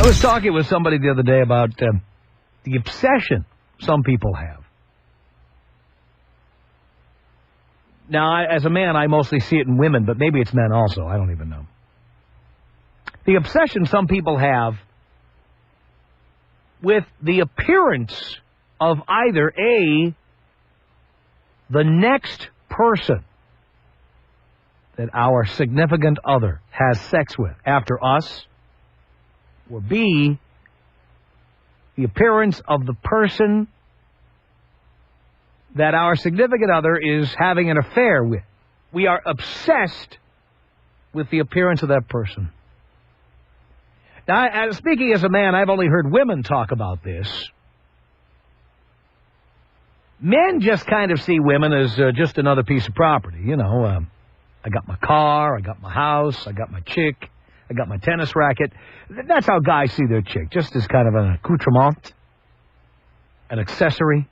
I was talking with somebody the other day about the obsession some people have. Now, as a man, I mostly see it in women, but maybe it's men also. I don't even know. The obsession some people have with the appearance of either the next person that our significant other has sex with after us, or B, the appearance of the person that our significant other is having an affair with. We are obsessed with the appearance of that person. Now, speaking as a man, I've only heard women talk about this. Men just kind of see women as just another piece of property. You know, I got my car, I got my house, I got my chick, I got my tennis racket. That's how guys see their chick, just as kind of an accoutrement, an accessory,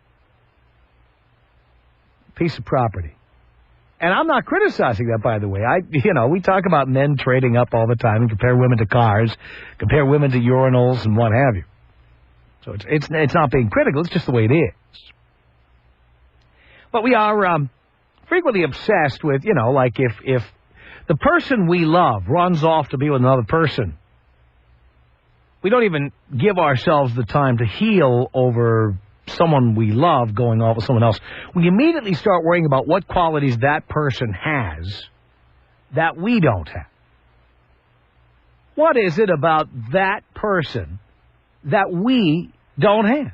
piece of property. And I'm not criticizing that, by the way. We talk about men trading up all the time and compare women to cars, compare women to urinals and what have you. So it's not being critical, it's just the way it is. But we are frequently obsessed with, like if the person we love runs off to be with another person, we don't even give ourselves the time to heal over someone we love going off with someone else. We immediately start worrying about what qualities that person has that we don't have. What is it about that person that we don't have?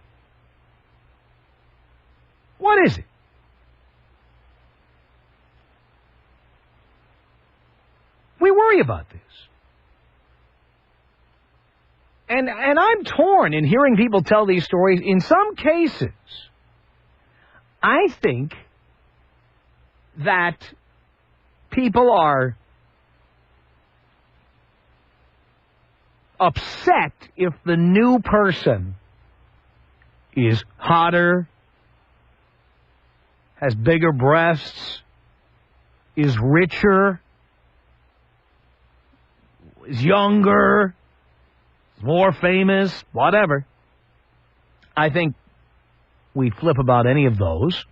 What is it? We worry about this. And I'm torn in hearing people tell these stories. In some cases, I think that people are upset if the new person is hotter, has bigger breasts, is richer, is younger, more famous, whatever. I think we flip about any of those.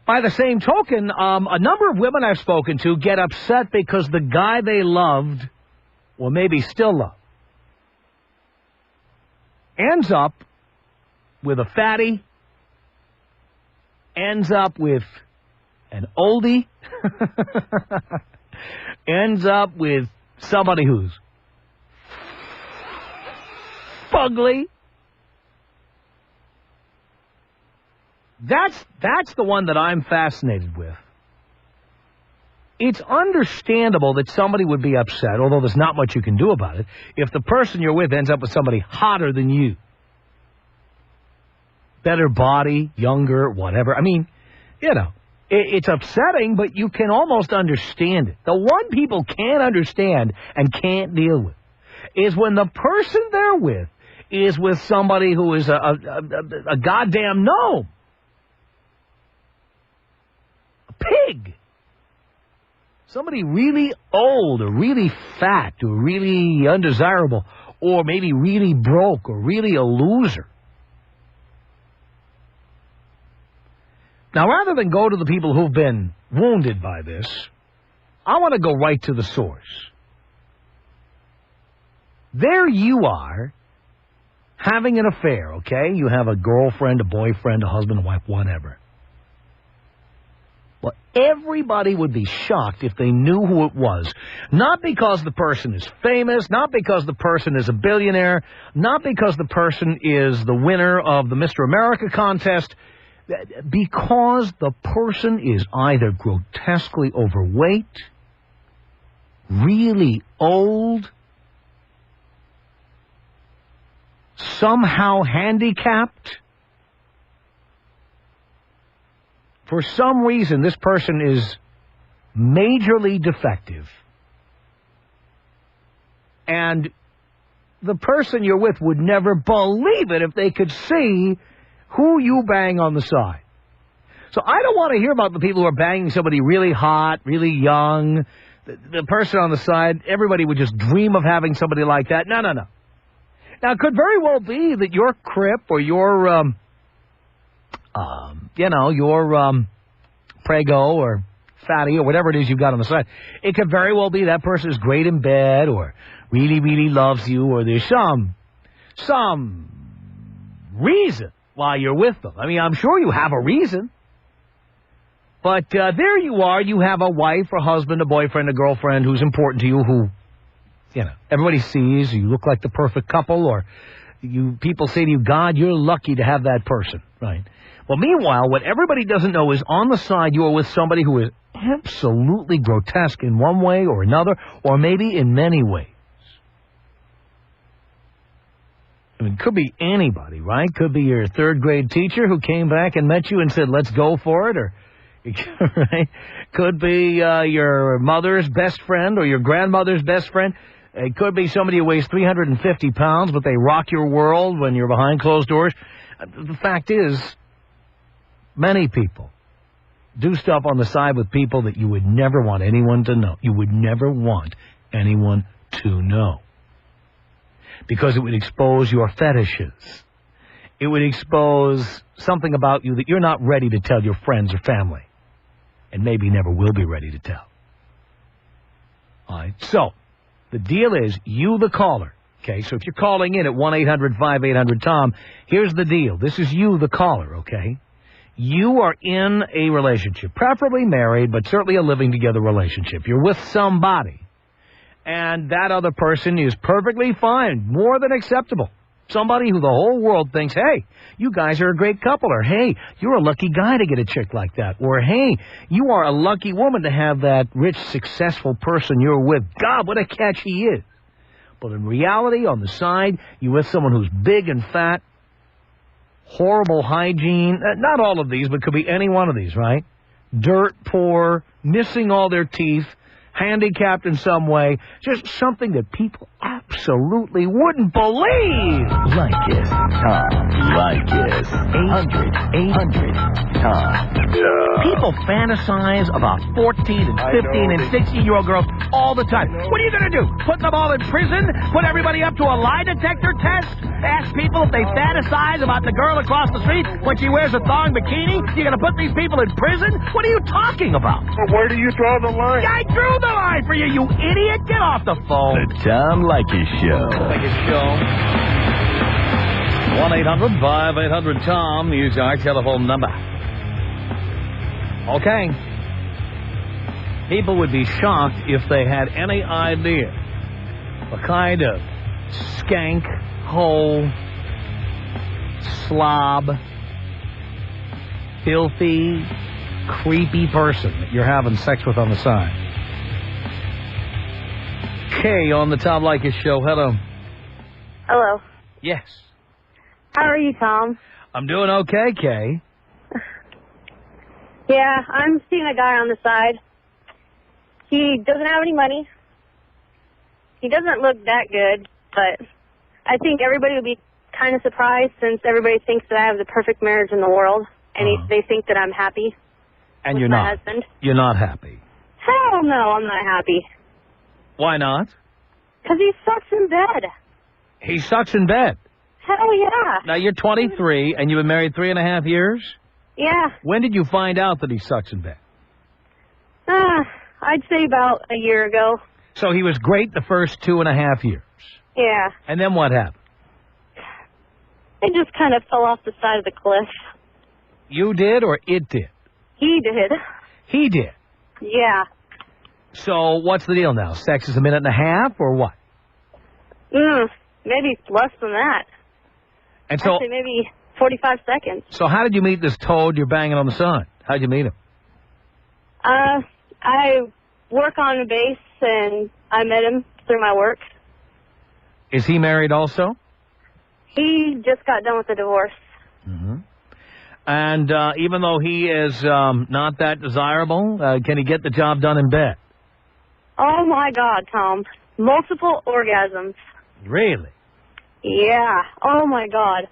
By the same token, a number of women I've spoken to get upset because the guy they loved, or maybe still love, ends up with a fatty, ends up with an oldie, ends up with somebody who's fugly. That's the one that I'm fascinated with. It's understandable that somebody would be upset, although there's not much you can do about it, if the person you're with ends up with somebody hotter than you. Better body, younger, whatever. I mean, it's upsetting, but you can almost understand it. The one people can't understand and can't deal with is when the person they're with is with somebody who is a goddamn gnome. A pig. Somebody really old or really fat or really undesirable or maybe really broke or really a loser. Now, rather than go to the people who've been wounded by this, I want to go right to the source. There you are, having an affair, okay? You have a girlfriend, a boyfriend, a husband, a wife, whatever. Well, everybody would be shocked if they knew who it was. Not because the person is famous, not because the person is a billionaire, not because the person is the winner of the Mr. America contest, because the person is either grotesquely overweight, really old, somehow handicapped. For some reason, this person is majorly defective. And the person you're with would never believe it if they could see who you bang on the side. So I don't want to hear about the people who are banging somebody really hot, really young, the person on the side, everybody would just dream of having somebody like that. No. Now, it could very well be that your crip or your, your prego or fatty or whatever it is you've got on the side, it could very well be that person is great in bed or really, really loves you, or there's some reason why you're with them. I mean, I'm sure you have a reason. But there you are. You have a wife, a husband, a boyfriend, a girlfriend who's important to you, who, everybody sees. You look like the perfect couple, or people say to you, God, you're lucky to have that person, right? Well, meanwhile, what everybody doesn't know is on the side you are with somebody who is absolutely grotesque in one way or another, or maybe in many ways. I mean, it could be anybody, right? Could be your third-grade teacher who came back and met you and said, let's go for it, or right? Could be your mother's best friend or your grandmother's best friend. It could be somebody who weighs 350 pounds, but they rock your world when you're behind closed doors. The fact is, many people do stuff on the side with people that you would never want anyone to know. You would never want anyone to know. Because it would expose your fetishes. It would expose something about you that you're not ready to tell your friends or family. And maybe never will be ready to tell. All right. So, the deal is, you the caller. Okay, so if you're calling in at 1-800-5800-TOM, here's the deal. This is you the caller, okay? You are in a relationship, preferably married, but certainly a living together relationship. You're with somebody. And that other person is perfectly fine, more than acceptable. Somebody who the whole world thinks, hey, you guys are a great couple, or hey, you're a lucky guy to get a chick like that, or hey, you are a lucky woman to have that rich, successful person you're with. God, what a catch he is. But in reality, on the side, you're with someone who's big and fat, horrible hygiene, not all of these, but could be any one of these, right? Dirt poor, missing all their teeth, handicapped in some way, just something that people absolutely wouldn't believe. Leykis, Tom. Leykis. 800-800-TOM. People fantasize about 14 and 15 and 16-year-old girls all the time. What are you going to do? Put them all in prison? Put everybody up to a lie detector test? Ask people if they fantasize about the girl across the street when she wears a thong bikini? You're going to put these people in prison? What are you talking about? But where do you draw the line? I drew the line for you, you idiot! Get off the phone. The Tom Leykis Show. Leykis Show. 1-800-5800-TOM is our telephone number. Okay. People would be shocked if they had any idea the kind of skank, hole, slob, filthy, creepy person that you're having sex with on the side. Kay on the Tom Leykis Show. Hello. Hello. Yes. How are you, Tom? I'm doing okay, Kay. Yeah, I'm seeing a guy on the side. He doesn't have any money. He doesn't look that good, but I think everybody would be kind of surprised since everybody thinks that I have the perfect marriage in the world, and they think that I'm happy. And with you're my not. husband. You're not happy. Hell no, I'm not happy. Why not? Because he sucks in bed. He sucks in bed. Hell yeah. Now, you're 23, and you've been married 3.5 years? Yeah. When did you find out that he sucks in bed? I'd say about a year ago. So he was great the first 2.5 years? Yeah. And then what happened? It just kind of fell off the side of the cliff. You did or it did? He did. He did? Yeah. So what's the deal now? Sex is a minute and a half or what? Maybe less than that. And so, actually, maybe 45 seconds. So how did you meet this toad you're banging on the side? How'd you meet him? I work on a base, and I met him through my work. Is he married also? He just got done with a divorce. Mm-hmm. And even though he is not that desirable, can he get the job done in bed? Oh, my God, Tom. Multiple orgasms. Really? Yeah. Oh, my God.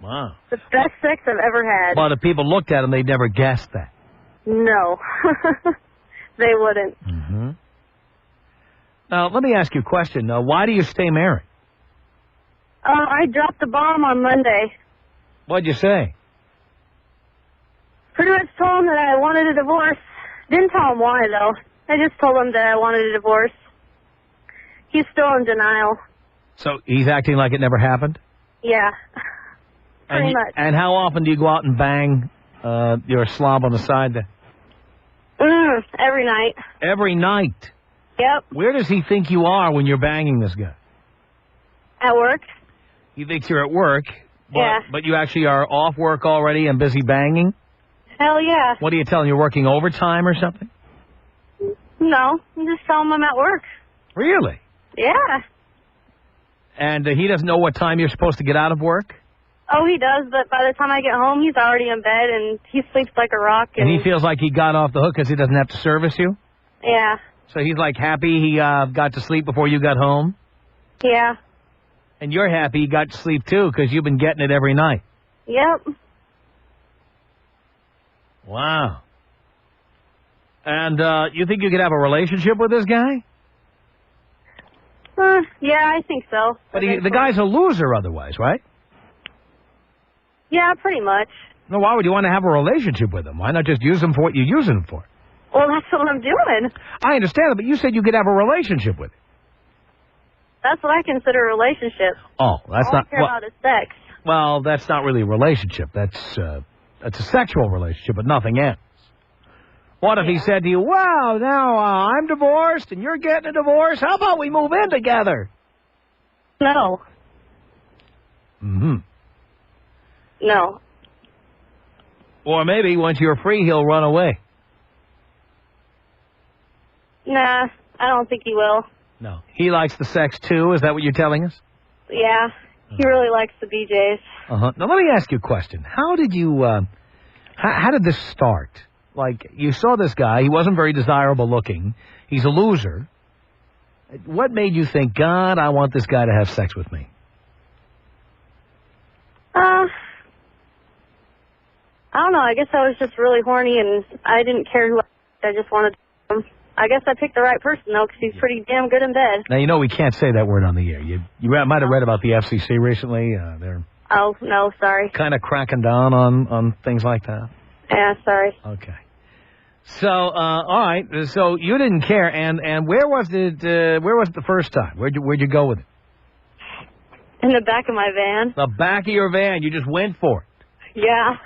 Wow. The best sex I've ever had. Well, if people looked at him, they'd never guess that. No. They wouldn't. Mm-hmm. Mm-hmm. Now, let me ask you a question. Why do you stay married? I dropped the bomb on Monday. What'd you say? Pretty much told him that I wanted a divorce. Didn't tell him why, though. I just told him that I wanted a divorce. He's still in denial. So he's acting like it never happened? Yeah. Pretty much. And how often do you go out and bang your slob on the side there? Every night. Every night? Yep. Where does he think you are when you're banging this guy? At work. He thinks you're at work, Yeah. But you actually are off work already and busy banging? Hell yeah. What are you telling him? You're working overtime or something? No, I'm just telling him I'm at work. Really? Yeah. And he doesn't know what time you're supposed to get out of work? Oh, he does, but by the time I get home, he's already in bed, and he sleeps like a rock. And he feels like he got off the hook because he doesn't have to service you? Yeah. So he's like happy he got to sleep before you got home? Yeah. And you're happy he got to sleep too because you've been getting it every night? Yep. Wow. And you think you could have a relationship with this guy? Yeah, I think so. But the guy's a loser otherwise, right? Yeah, pretty much. No, why would you want to have a relationship with him? Why not just use him for what you use him for? Well, that's what I'm doing. I understand it, but you said you could have a relationship with him. That's what I consider a relationship. Oh, that's All not... I care about is sex. Well, that's not really a relationship. That's a sexual relationship, but nothing else. What if he said to you, wow, now I'm divorced and you're getting a divorce. How about we move in together? No. Mm-hmm. No. Or maybe once you're free, he'll run away. Nah, I don't think he will. No. He likes the sex, too? Is that what you're telling us? Yeah, he really likes the BJs. Uh-huh. Now, let me ask you a question. How did you, how did this start? Like, you saw this guy. He wasn't very desirable looking. He's a loser. What made you think, God, I want this guy to have sex with me? I don't know. I guess I was just really horny, and I didn't care who I just wanted him. I guess I picked the right person, though, because he's pretty damn good in bed. Now, you know we can't say that word on the air. You might have read about the FCC recently. They're Oh, no, sorry. kind of cracking down on things like that. Yeah, sorry. Okay. So, all right. So you didn't care, and where was it? Where was it the first time? Where'd you go with it? In the back of my van. The back of your van. You just went for it. Yeah.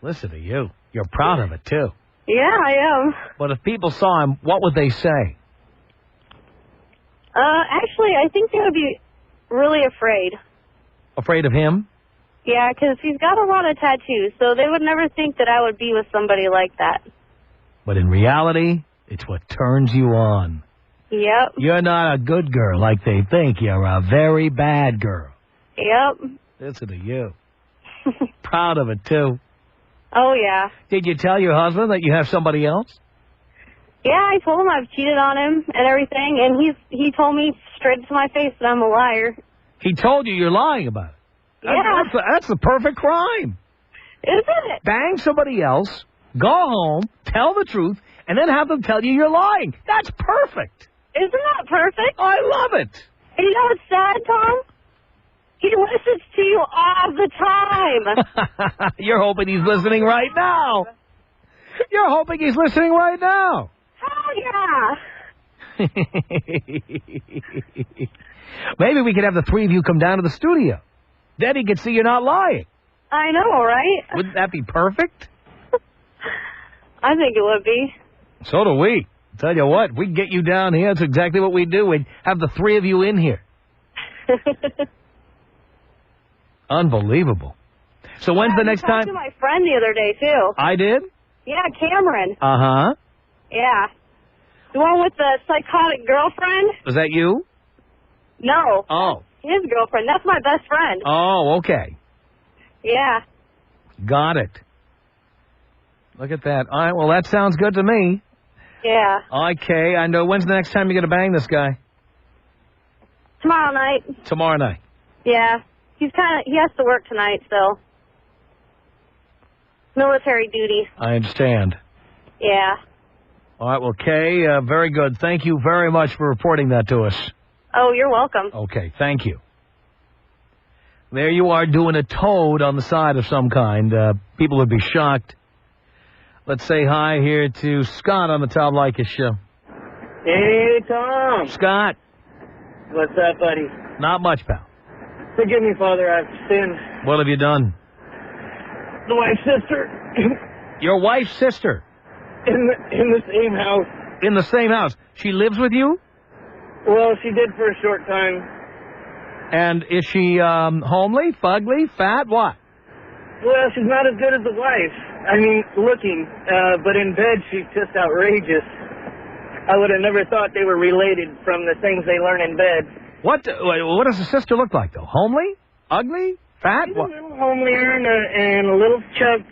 Listen to you. You're proud of it too. Yeah, I am. But if people saw him, what would they say? Actually, I think they would be really afraid. Afraid of him? Yeah, because he's got a lot of tattoos, so they would never think that I would be with somebody like that. But in reality, it's what turns you on. Yep. You're not a good girl like they think. You're a very bad girl. Yep. Listen to you. Proud of it, too. Oh, yeah. Did you tell your husband that you have somebody else? Yeah, I told him I've cheated on him and everything, and he told me straight to my face that I'm a liar. He told you you're lying about it. Yeah. That's the perfect crime. Isn't it? Bang somebody else, go home, tell the truth, and then have them tell you you're lying. That's perfect. Isn't that perfect? I love it. And you know what's sad, Tom? He listens to you all the time. You're hoping he's listening right now. You're hoping he's listening right now. Hell yeah. Maybe we could have the three of you come down to the studio. Then he could see you're not lying. I know, right? Wouldn't that be perfect? I think it would be. So do we. Tell you what, we can get you down here. That's exactly what we do. We'd have the three of you in here. Unbelievable. So when's the next time? I talked to my friend the other day, too. I did? Yeah, Cameron. Uh-huh. Yeah. The one with the psychotic girlfriend? Was that you? No. Oh. His girlfriend. That's my best friend. Oh, okay. Yeah. Got it. Look at that. All right, well, that sounds good to me. Yeah. Okay, I know. When's the next time you're going to bang this guy? Tomorrow night. Tomorrow night. Yeah. He has to work tonight, so. Military duty. I understand. Yeah. All right, well, Kay, very good. Thank you very much for reporting that to us. Oh, you're welcome. Okay, thank you. There you are doing a toad on the side of some kind. People would be shocked. Let's say hi here to Scott on the Tom Leykis Show. Hey, Tom. Scott. What's up, buddy? Not much, pal. Forgive me, Father, I've sinned. What have you done? The wife's sister. Your wife's sister? In the same house. In the same house. She lives with you? Well, she did for a short time. And is she homely, fugly, fat, what? Well, she's not as good as the wife. I mean, looking. But in bed, she's just outrageous. I would have never thought they were related from the things they learn in bed. What does the sister look like, though? Homely? Ugly? Fat? She's a little homelier and a little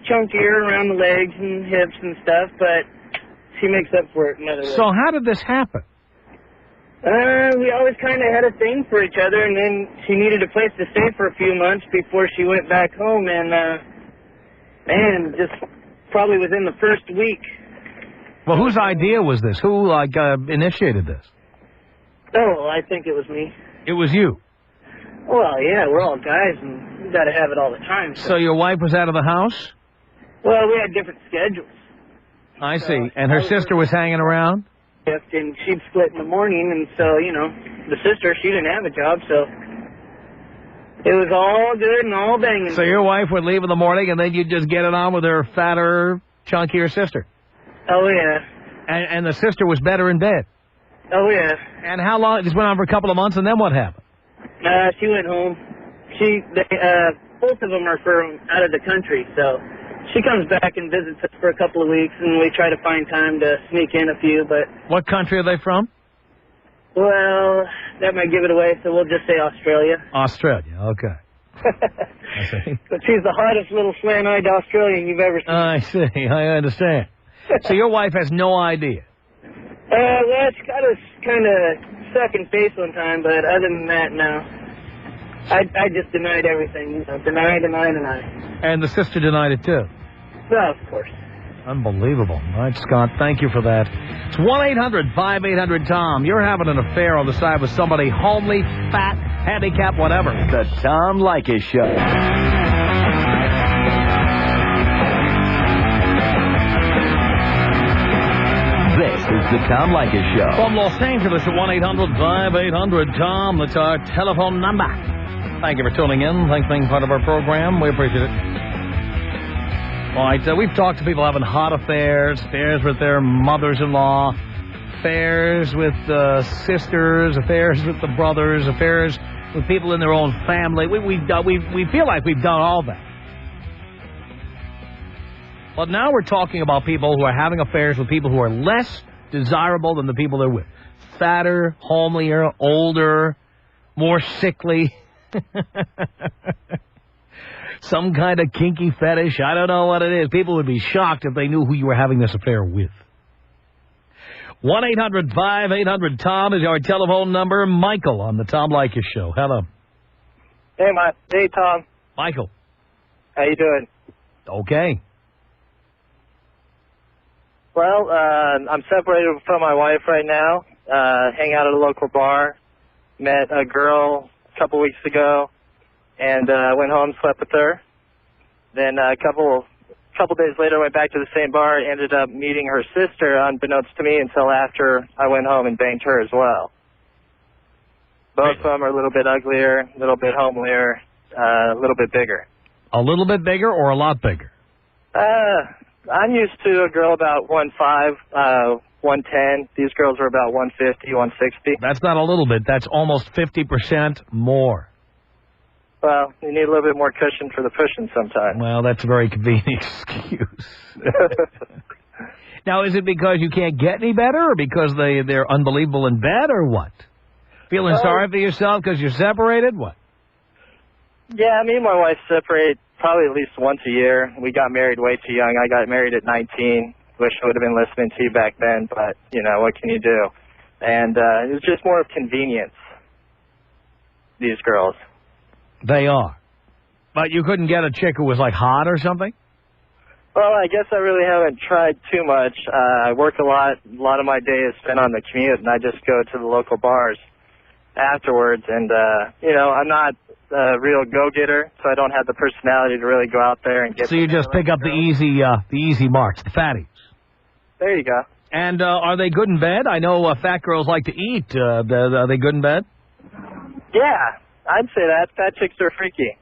chunkier around the legs and hips and stuff, but she makes up for it in other ways. So how did this happen? We always kind of had a thing for each other, and then she needed a place to stay for a few months before she went back home, and just probably within the first week. Well, whose idea was this? Who, initiated this? Oh, I think it was me. It was you. Well, yeah, we're all guys, and we got to have it all the time. So your wife was out of the house? Well, we had different schedules. I see. And her sister was hanging around? And she'd split in the morning, and so, the sister, she didn't have a job, so it was all good and all banging. So your wife would leave in the morning, and then you'd just get it on with her fatter, chunkier sister? Oh, yeah. And the sister was better in bed? Oh, yeah. And how long? It just went on for a couple of months, and then what happened? She went home. Both of them are from out of the country, so she comes back and visits us for a couple of weeks, and we try to find time to sneak in a few, but... What country are they from? Well, that might give it away, so we'll just say Australia. Australia, okay. I see. But she's the hottest little slant-eyed Australian you've ever seen. I see. I understand. So your wife has no idea? Well, she got us kind of stuck in face one time, but other than that, no. I just denied everything. Deny. And the sister denied it, too? Well, of course. Unbelievable. All right, Scott, thank you for that. It's 1-800-5800-TOM. You're having an affair on the side with somebody homely, fat, handicapped, whatever. The Tom Leykis Show. This is the Tom Leykis Show. From Los Angeles at 1-800-5800-TOM. That's our telephone number. Thank you for tuning in. Thanks for being part of our program. We appreciate it. All right, we've talked to people having hot affairs, affairs with their mothers-in-law, affairs with sisters, affairs with the brothers, affairs with people in their own family. We feel like we've done all that. But now we're talking about people who are having affairs with people who are less desirable than the people they're with. Fatter, homelier, older, more sickly. Some kind of kinky fetish. I don't know what it is. People would be shocked if they knew who you were having this affair with. 1-800-5800-TOM is our telephone number. Michael on the Tom Leykis Show. Hello. Hey, Hey, Tom. Michael. How you doing? Okay. Well, I'm separated from my wife right now. Hang out at a local bar. Met a girl a couple weeks ago, and went home, slept with her. Then a couple days later, went back to the same bar. Ended up meeting her sister, unbeknownst to me, until after I went home and banged her as well. Both of them are a little bit uglier, a little bit homelier, a little bit bigger. A little bit bigger or a lot bigger? I'm used to a girl about 1.5, 110. These girls are about 150, 160. That's not a little bit. That's almost 50% more. Well, you need a little bit more cushion for the pushing sometimes. Well, that's a very convenient excuse. Now, is it because you can't get any better, or because they're unbelievable in bed, or what? Feeling sorry for yourself because you're separated? What? Yeah, me and my wife separate probably at least once a year. We got married way too young. I got married at 19. Wish I would have been listening to you back then, but, what can you do? And it was just more of convenience, these girls. They are. But you couldn't get a chick who was, hot or something? Well, I guess I really haven't tried too much. I work a lot. A lot of my day is spent on the commute, and I just go to the local bars afterwards. And, I'm not a real go-getter, so I don't have the personality to really go out there and get... So you just pick up the easy marks, the fatties. There you go. And are they good in bed? I know fat girls like to eat. Are they good in bed? Yeah, I'd say that. Fat chicks are freaky.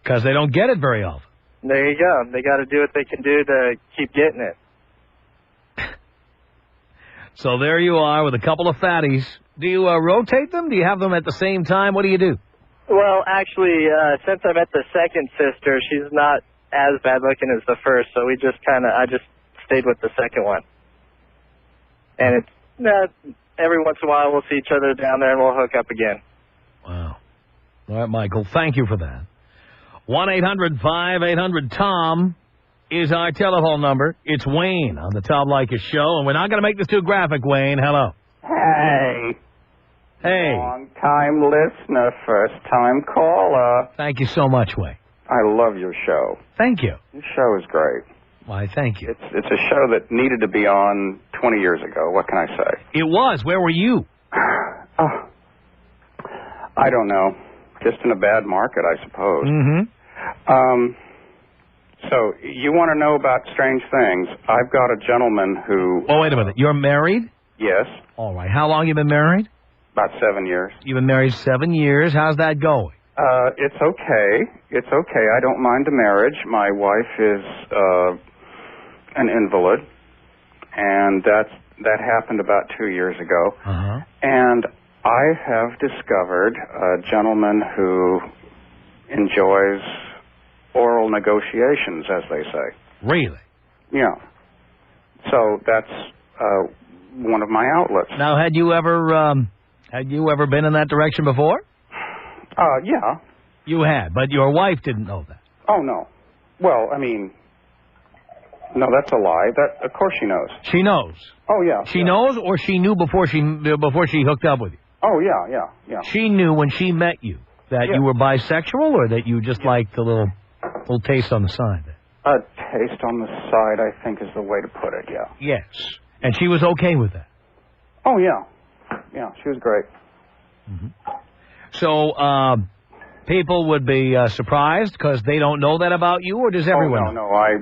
Because they don't get it very often. There you go. They got to do what they can do to keep getting it. So there you are with a couple of fatties. Do you rotate them? Do you have them at the same time? What do you do? Well, actually, since I met the second sister, she's not as bad looking as the first, so I just stayed with the second one. And it's every once in a while we'll see each other down there and we'll hook up again. Wow. All right, Michael, thank you for that. 1-800-5800-TOM is our telephone number. It's Wayne on the Tom Leykis Show, and we're not going to make this too graphic, Wayne. Hello. Hey. Hey. Long-time listener, first-time caller. Thank you so much, Wayne. I love your show. Thank you. Your show is great. Why, thank you. It's a show that needed to be on 20 years ago. What can I say? It was. Where were you? Oh, I don't know. Just in a bad market, I suppose. Mm-hmm. So, you want to know about strange things. I've got a gentleman who... Oh, wait a minute. You're married? Yes. All right. How long you been married? About 7 years. You've been married 7 years. How's that going? It's okay. It's okay. I don't mind the marriage. My wife is an invalid, and that happened about 2 years ago. Uh-huh. And I have discovered a gentleman who enjoys oral negotiations, as they say. Really? Yeah. So that's one of my outlets. Now, had you ever been in that direction before? Yeah. You had, but your wife didn't know that. Oh, no. Well, I mean, no, that's a lie. That, of course she knows. She knows. Oh, yeah. She knows, or she knew before she hooked up with you? Oh, yeah. She knew when she met you that you were bisexual, or that you just liked a little taste on the side? A taste on the side, I think, is the way to put it, yeah. Yes. And she was okay with that? Oh, yeah. Yeah, she was great. Mm-hmm. So, people would be surprised because they don't know that about you, or does everyone know? No, I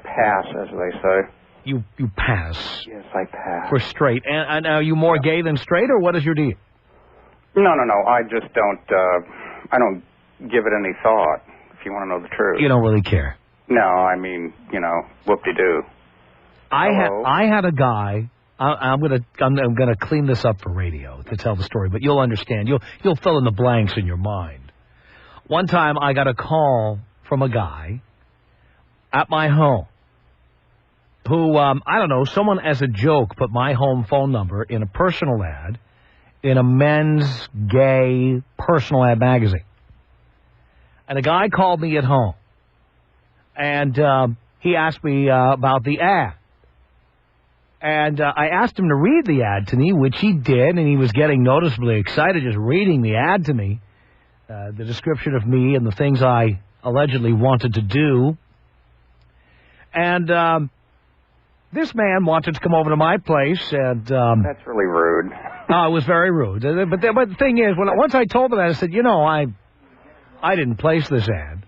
pass, as they say. You pass? Yes, I pass. For straight. And are you more gay than straight, or what is your deal? No, I just don't, I don't give it any thought, if you want to know the truth. You don't really care? No, I mean, whoop-de-doo. I had a guy. I'm gonna clean this up for radio to tell the story, but you'll understand. You'll fill in the blanks in your mind. One time I got a call from a guy at my home who, I don't know, someone as a joke put my home phone number in a personal ad in a men's gay personal ad magazine. And a guy called me at home, and he asked me about the ad. And I asked him to read the ad to me, which he did, and he was getting noticeably excited just reading the ad to me, the description of me and the things I allegedly wanted to do. And this man wanted to come over to my place, and... That's really rude. No, it was very rude. But the thing is, once I told him that, I said, I didn't place this ad.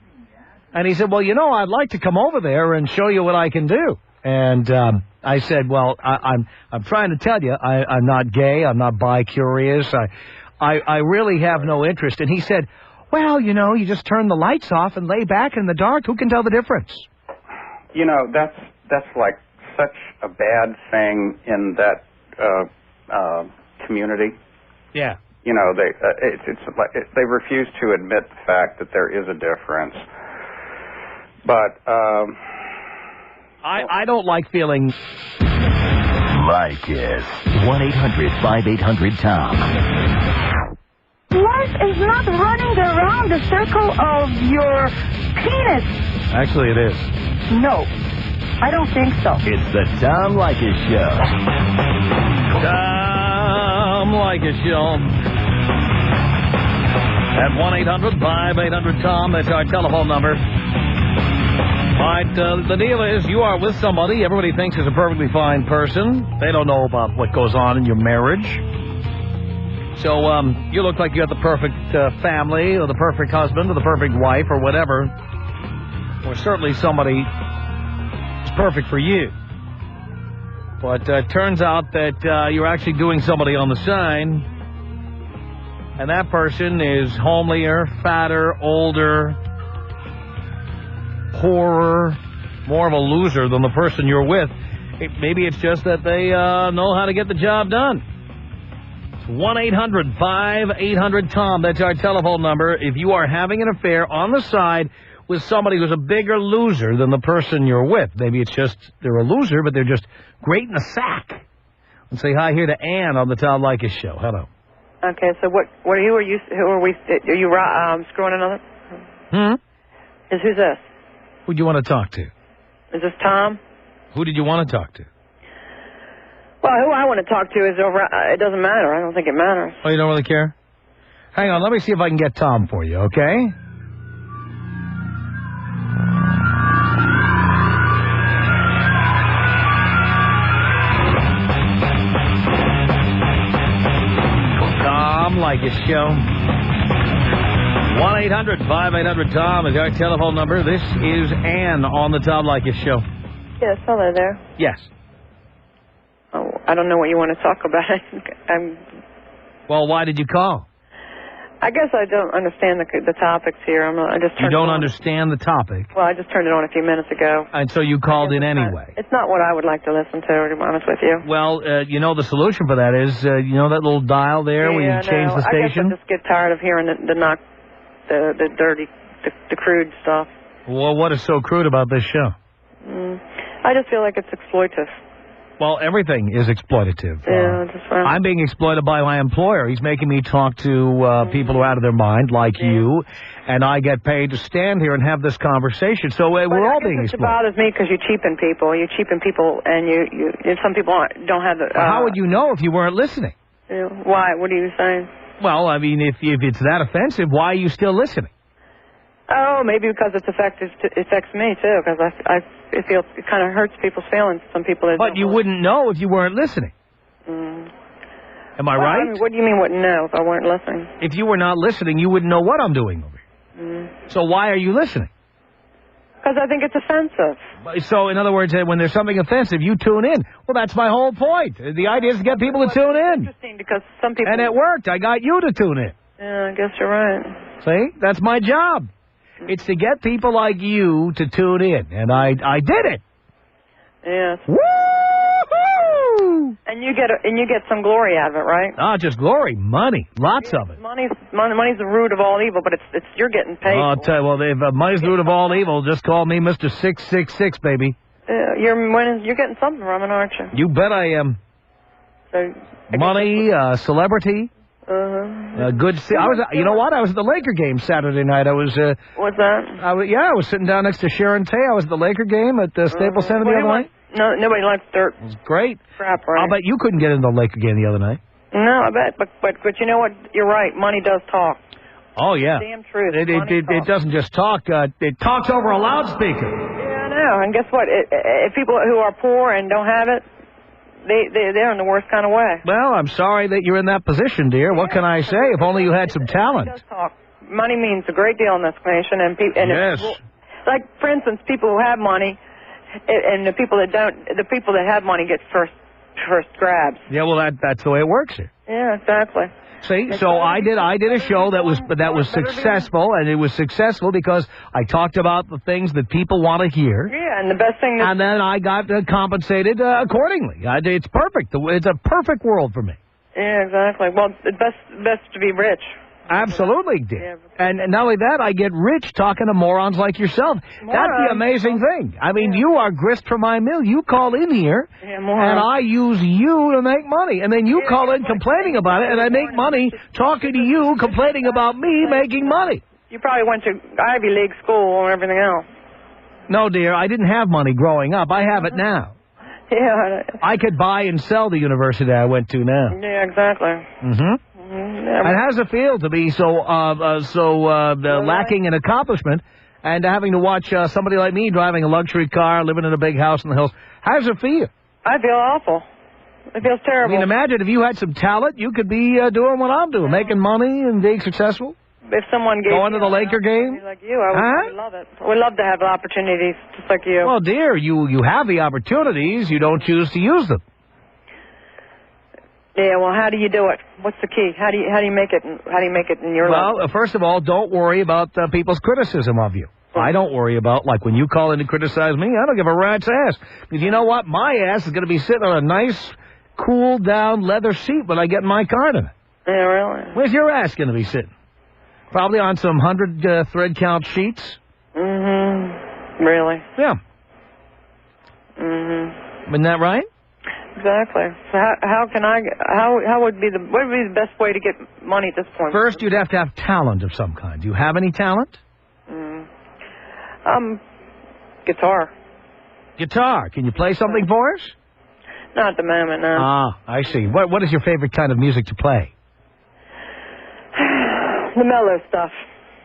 And he said, well, I'd like to come over there and show you what I can do. And I said, well, I'm trying to tell you, I'm not gay, I'm not bi-curious, I really have no interest. And he said, well, you just turn the lights off and lay back in the dark. Who can tell the difference? That's like such a bad thing in that community. Yeah. They refuse to admit the fact that there is a difference. But I don't like feeling... Leykis. 1-800-5800-TOM. Life is not running around the circle of your penis. Actually, it is. No, I don't think so. It's the Tom Leykis Show. Tom Leykis Show. At 1-800-5800-TOM. That's our telephone number. All right, the deal is you are with somebody everybody thinks is a perfectly fine person. They don't know about what goes on in your marriage. So you look like you got the perfect family or the perfect husband or the perfect wife or whatever. Or certainly somebody is perfect for you. But turns out that you're actually doing somebody on the side. And that person is homelier, fatter, older, poorer, more of a loser than the person you're with. Maybe it's just that they know how to get the job done. 1-800-5800-TOM. That's our telephone number. If you are having an affair on the side with somebody who's a bigger loser than the person you're with, maybe it's just they're a loser, but they're just great in the sack. Let's say hi here to Ann on the Tom Leykis Show. Hello. Okay, so who are you? Are you screwing another? Who's this? Who do you want to talk to? Is this Tom? Who did you want to talk to? Well, who I want to talk to is over. It doesn't matter. I don't think it matters. Oh, you don't really care? Hang on, let me see if I can get Tom for you, okay? Leykis Show. 1-800-5800-TOM is our telephone number. This is Ann on the Tom Leykis Show. Yes, hello there. Yes. Oh, I don't know what you want to talk about. Well, why did you call? I guess I don't understand the topics here. You don't understand the topic? Well, I just turned it on a few minutes ago. And so you called in anyway? It's not what I would like to listen to, to be honest with you. Well, you know the solution for that is, you know that little dial there where you change the station? I guess I just get tired of hearing the dirty, the crude stuff. Well, what is so crude about this show? I just feel like it's exploitive. Well, everything is exploitative. Yeah, I'm being exploited by my employer. He's making me talk to people who are out of their mind, like you, and I get paid to stand here and have this conversation. So we're all being exploited. It bothers me because you cheapen people. You cheapen people, and some people don't have the... how would you know if you weren't listening? Why? What are you saying? Well, I mean, if it's that offensive, why are you still listening? Oh, maybe because it affects me, too, because I feel it kind of hurts people's feelings. Some people... But you wouldn't know if you weren't listening. Am I right? I mean, what do you mean wouldn't know if I weren't listening? If you were not listening, you wouldn't know what I'm doing over here. So why are you listening? Because I think it's offensive. So, in other words, when there's something offensive, you tune in. Well, that's my whole point. The idea is to get people to tune in. Interesting, because some people... And it worked. I got you to tune in. Yeah, I guess you're right. See? That's my job. It's to get people like you to tune in, and I did it. Yes. Woo-hoo! And you get some glory out of it, right? Not just glory, money, lots of it. Money's the root of all evil, but it's you're getting paid. I'll tell you, well, if money's the root of all evil, just call me Mr. 666, baby. You're getting something from it, aren't you? You bet I am. So money, celebrity. Good. You know what? I was at the Laker game Saturday night. What's that? I was sitting down next to Sharon Tay. I was at the Laker game at the Staples Center the other night. No, nobody likes dirt. It was great. Crap, right? I'll bet you couldn't get into the Laker game the other night. No, I bet. But you know what? You're right. Money does talk. Oh yeah. Damn truth. It doesn't just talk. It talks over a loudspeaker. Yeah, I know. And guess what? If people who are poor and don't have it, they're in the worst kind of way. Well, I'm sorry that you're in that position, dear. What can I say? If only you had some talent. Money does talk. Money means a great deal in this nation, yes. Like for instance, people who have money, and the people that don't, the people that have money get first grabs. Yeah, well, that's the way it works here. Yeah, exactly. See, so I did a show that was successful, and it was successful because I talked about the things that people want to hear. Yeah, and the best thing. And then I got compensated accordingly. It's perfect. It's a perfect world for me. Yeah, exactly. Well, it's best to be rich. Absolutely, dear. And not only that, I get rich talking to morons like yourself. That's the amazing thing. I mean, you are grist for my mill. You call in here, and I use you to make money. And then you call in complaining about it, and I make money talking to you, complaining about me making money. You probably went to Ivy League school and everything else. No, dear, I didn't have money growing up. I have it now. Yeah. I could buy and sell the university I went to now. Yeah, exactly. And how does it feel to be so lacking in accomplishment and having to watch somebody like me driving a luxury car, living in a big house in the hills? How does it feel? I feel awful. It feels terrible. I mean, imagine if you had some talent, you could be doing what I'm doing, making money and being successful. If someone gave going to the Laker game? Like you, I would love it. I would love to have opportunities just like you. Well, dear, you have the opportunities. You don't choose to use them. Yeah, well, how do you do it? What's the key? How do you make it? How do you make it in your life? Well, first of all, don't worry about people's criticism of you. I don't worry about, like, when you call in to criticize me, I don't give a rat's ass. Because you know what? My ass is going to be sitting on a nice, cool-down leather seat when I get in my car tonight. Yeah, really? Where's your ass going to be sitting? Probably on some 100 thread count sheets. Mm-hmm. Really? Yeah. Mm-hmm. Isn't that right? Exactly. So what would be the best way to get money at this point? First, you'd have to have talent of some kind. Do you have any talent? Guitar. Guitar. Can you play something for us? Not at the moment, no. Ah, I see. What is your favorite kind of music to play? The mellow stuff.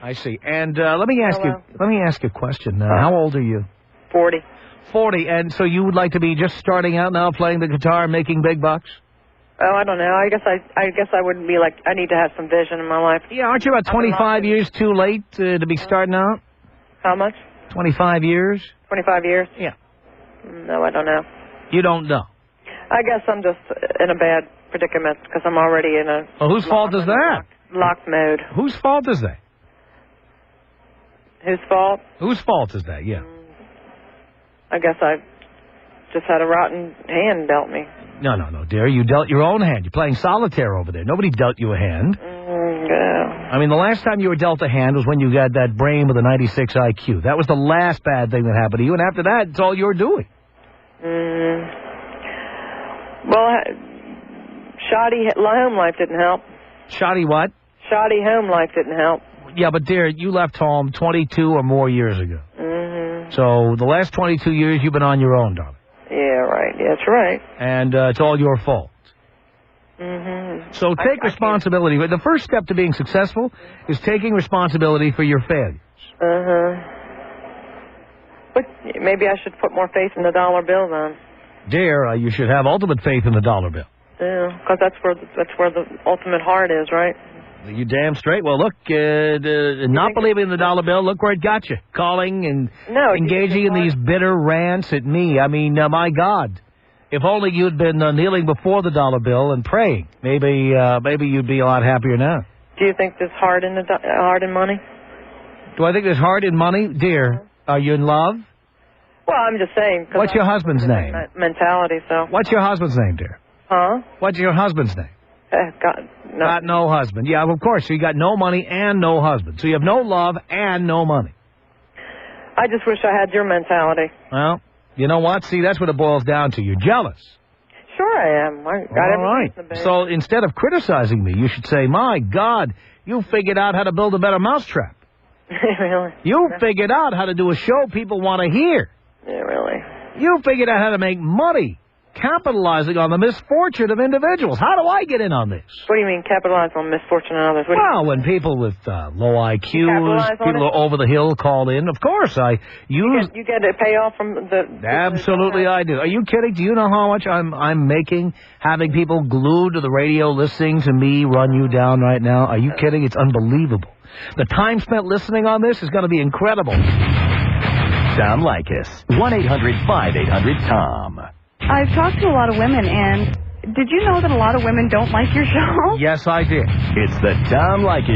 I see. And let me ask you a question. How old are you? 40. 40. And so you would like to be just starting out now, playing the guitar, and making big bucks? Oh, I don't know. I guess I wouldn't be like. I need to have some vision in my life. Yeah, aren't you about 25 years too late to be starting out? How much? 25 years. 25 years? Yeah. No, I don't know. You don't know. I guess I'm just in a bad predicament because I'm already in a. Well, whose fault is that? Locked mode. Whose fault is that? Whose fault? Whose fault is that? Yeah. I guess I just had a rotten hand dealt me. No, dear. You dealt your own hand. You're playing solitaire over there. Nobody dealt you a hand. Yeah. I mean, the last time you were dealt a hand was when you got that brain with a 96 IQ. That was the last bad thing that happened to you, and after that, it's all you're doing. Well, shoddy home life didn't help. Shoddy what? Shoddy home life didn't help. Yeah, but dear, you left home 22 or more years ago. So the last 22 years, you've been on your own, darling. Yeah, right. Yeah, that's right. And it's all your fault. So take responsibility. The first step to being successful is taking responsibility for your failures. But maybe I should put more faith in the dollar bill then. Dear, you should have ultimate faith in the dollar bill. Yeah, because that's where the ultimate heart is, right? You damn straight. Well, look, not believing in the dollar bill, look where it got you. Calling and engaging in these bitter rants at me. I mean, my God. If only you'd been kneeling before the dollar bill and praying. Maybe you'd be a lot happier now. Do you think there's heart in money? Do I think there's heart in money? Dear, are you in love? Well, I'm just saying. What's your husband's name? Mentality, so. What's your husband's name, dear? Huh? What's your husband's name? Got no husband. Yeah, of course. So you got no money and no husband. So you have no love and no money. I just wish I had your mentality. Well, you know what? See, that's what it boils down to. You're jealous. Sure I am. I got all right. So instead of criticizing me, you should say, my God, you figured out how to build a better mousetrap. Really? You figured out how to do a show people want to hear. Yeah, really. You figured out how to make money, capitalizing on the misfortune of individuals. How do I get in on this? What do you mean, capitalize on misfortune of others? Well, when people with low IQs, people over the hill call in, of course I use... You get a payoff from the... Absolutely I do. Are you kidding? Do you know how much I'm making having people glued to the radio listening to me run you down right now? Are you kidding? It's unbelievable. The time spent listening on this is going to be incredible. Tom Leykis. 1-800-5800-TOM. I've talked to a lot of women, and did you know that a lot of women don't like your show? Yes, I did. It's the Tom Leykis Show.